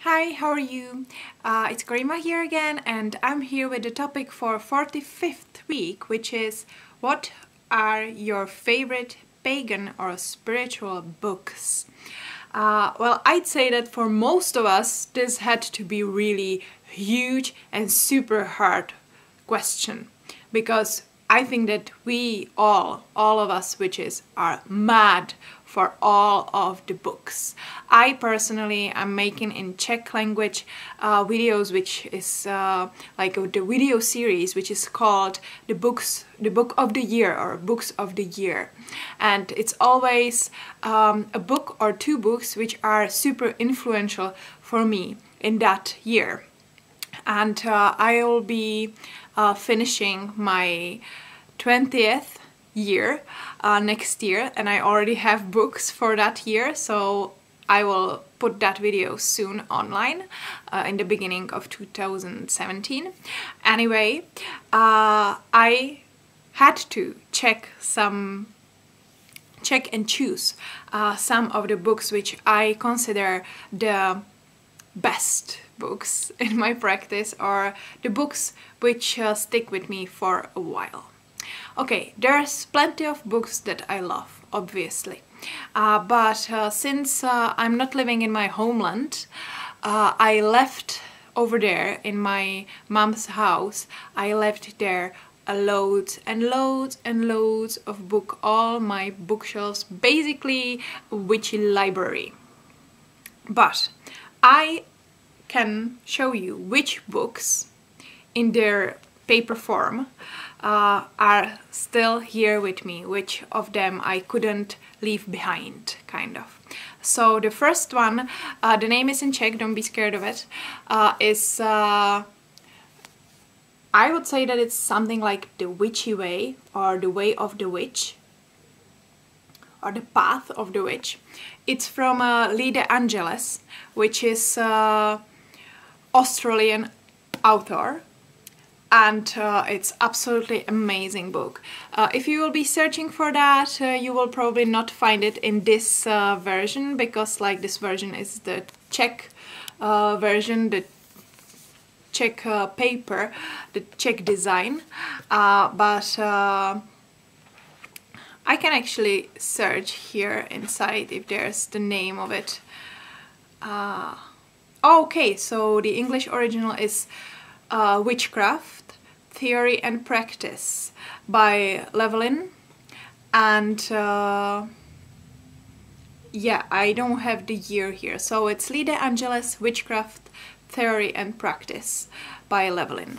Hi, how are you? It's Coreyemmah here again, and I'm here with the topic for 45th week, which is what are your favorite pagan or spiritual books? Well, I'd say that for most of us this had to be really huge and super hard question, because I think that we all of us witches are mad for all of the books. I personally am making in Czech language videos, which is like the video series, which is called the Book of the Year or Books of the Year, and it's always a book or two books which are super influential for me in that year. And I will be finishing my 20th year next year, and I already have books for that year, so I will put that video soon online in the beginning of 2017. Anyway, I had to check and choose some of the books which I consider the best books in my practice, or the books which stick with me for a while. Okay, there's plenty of books that I love, obviously, but since I'm not living in my homeland, I left over there in my mom's house. I left there loads and loads and loads of books, all my bookshelves, basically a witchy library. But I can show you which books in their paper form are still here with me, which of them I couldn't leave behind, kind of. So the first one, the name is in Czech, don't be scared of it, is I would say that it's something like The Witchy Way, or The Way of the Witch, or The Path of the Witch. It's from Lee De Angelis, which is Australian author, and it's absolutely amazing book. If you will be searching for that, you will probably not find it in this version, because like this version is the Czech version, the Czech paper, the Czech design, but I can actually search here inside if there's the name of it. Okay, so the English original is Witchcraft, Theory and Practice by Llewellyn, and yeah, I don't have the year here, so it's Lee De Angelis, Witchcraft, Theory and Practice by Llewellyn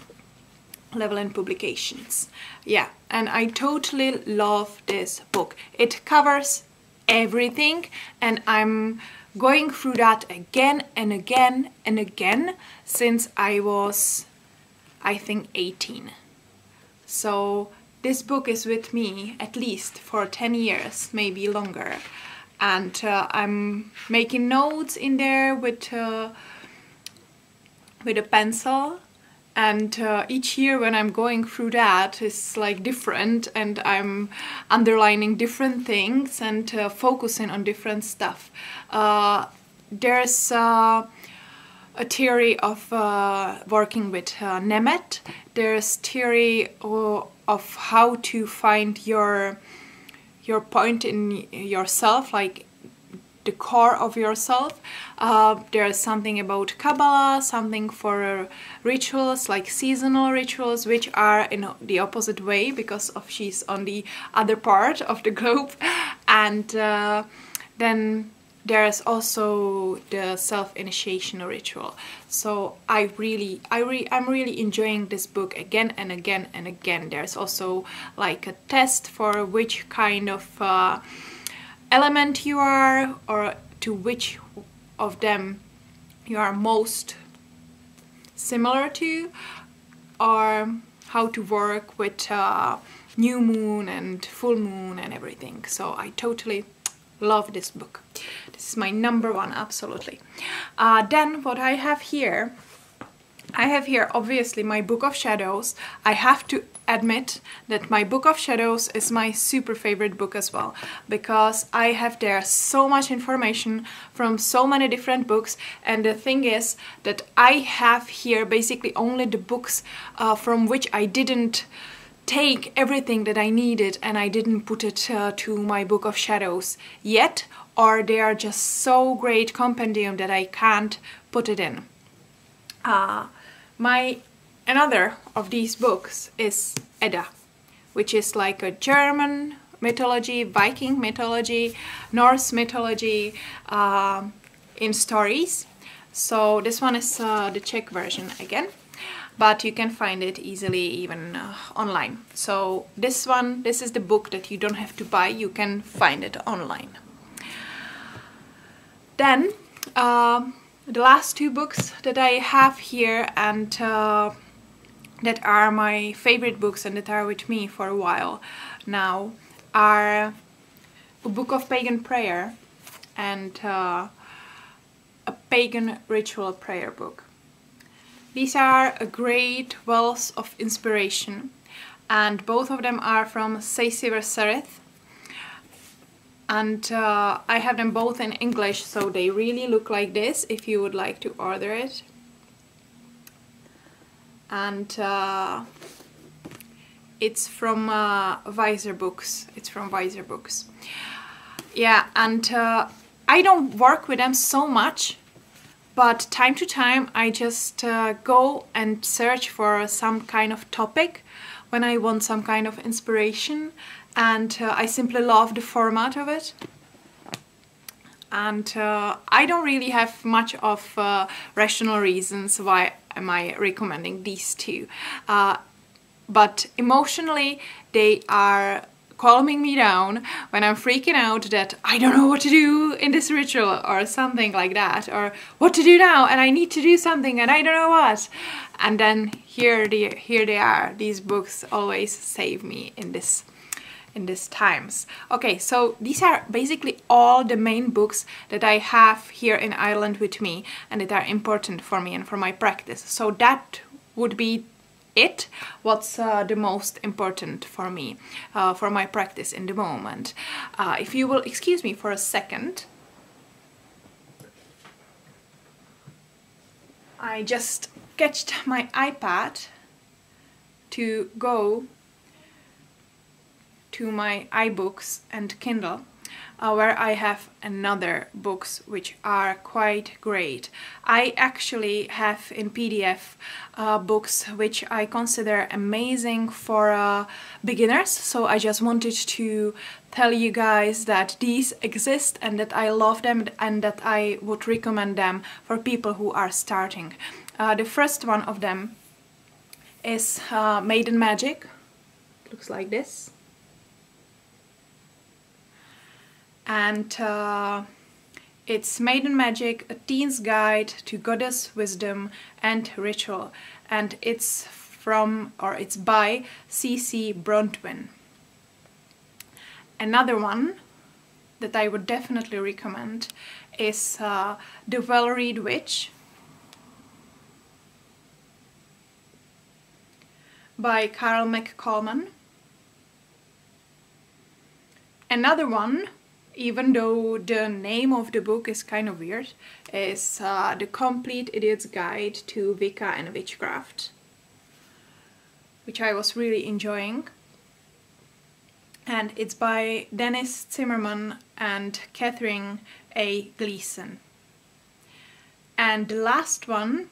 Publications. Yeah, and I totally love this book. It covers everything, and I'm going through that again and again and again since I was, I think, 18. So this book is with me at least for 10 years, maybe longer, and I'm making notes in there with a pencil, and each year when I'm going through that is like different, and I'm underlining different things and focusing on different stuff. There's a theory of working with Nemet. There's theory of how to find your point in yourself, like the core of yourself. There's something about Kabbalah, something for rituals, like seasonal rituals, which are in the opposite way, because of she's on the other part of the globe. And then there's also the self-initiation ritual. So I'm really enjoying this book again and again and again. There's also like a test for which kind of element you are, or to which of them you are most similar to, or how to work with new moon and full moon and everything. So I totally love this book. This is my number one, absolutely. Then what I have here I have here obviously my Book of Shadows. I have to admit that my Book of Shadows is my super favorite book as well, because I have there so much information from so many different books, and the thing is that I have here basically only the books from which I didn't take everything that I needed and I didn't put it to my Book of Shadows yet, or they are just so great compendium that I can't put it in. Another of these books is Edda, which is like a German mythology, Viking mythology, Norse mythology in stories. So this one is the Czech version again, but you can find it easily even online. So this is the book that you don't have to buy, you can find it online. Then the last two books that I have here and that are my favorite books and that are with me for a while now are a book of pagan prayer and a pagan ritual prayer book. These are a great wealth of inspiration, and both of them are from Saciver Sereth. And I have them both in English, so they really look like this if you would like to order it. And it's from Weiser Books. It's from Weiser Books. Yeah, and I don't work with them so much, but time to time I just go and search for some kind of topic when I want some kind of inspiration. And I simply love the format of it, and I don't really have much of rational reasons why am I recommending these two, but emotionally they are calming me down when I'm freaking out that I don't know what to do in this ritual or something like that, or what to do now and I need to do something and I don't know what. And then here they are. These books always save me in these times. Okay, so these are basically all the main books that I have here in Ireland with me and that are important for me and for my practice. So that would be it. What's the most important for me, for my practice in the moment. If you will excuse me for a second. I just catched my iPad to go to my iBooks and Kindle, where I have another books which are quite great. I actually have in PDF books which I consider amazing for beginners, so I just wanted to tell you guys that these exist and that I love them and that I would recommend them for people who are starting. The first one of them is Maiden Magic. It looks like this. And it's Maiden Magic, a teen's guide to goddess wisdom and ritual, and it's by C.C. Bronwyn. Another one that I would definitely recommend is The Well-Read Witch by Carl McCallman. Another one, even though the name of the book is kind of weird, is The Complete Idiot's Guide to Wicca and Witchcraft, which I was really enjoying. And it's by Dennis Zimmerman and Catherine A. Gleason. And the last one,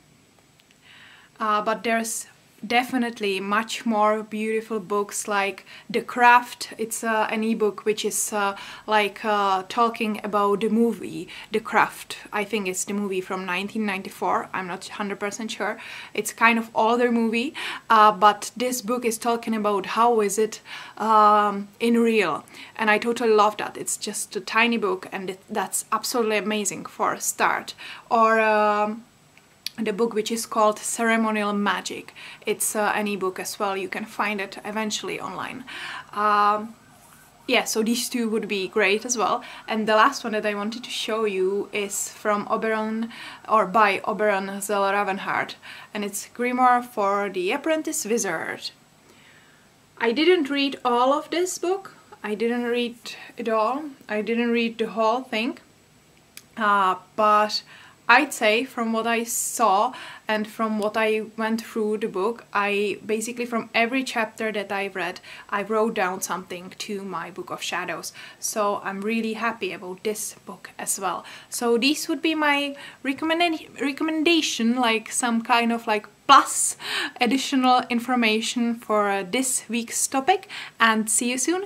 but there's definitely much more beautiful books like The Craft. It's an ebook which is talking about the movie The Craft. I think it's the movie from 1994. I'm not 100% sure. It's kind of older movie, but this book is talking about how is it in real, and I totally love that. It's just a tiny book and that's absolutely amazing for a start. Or the book which is called Ceremonial Magic. It's an ebook as well. You can find it eventually online. yeah, so these two would be great as well. And the last one that I wanted to show you is from Oberon, or by Oberon Zell-Ravenheart, and it's Grimoire for the Apprentice Wizard. I didn't read all of this book. I didn't read it all. I didn't read the whole thing. But I'd say from what I saw and from what I went through the book, I basically, from every chapter that I read, I wrote down something to my Book of Shadows. So I'm really happy about this book as well. So these would be my recommendation, like some kind of like plus additional information for this week's topic, and see you soon.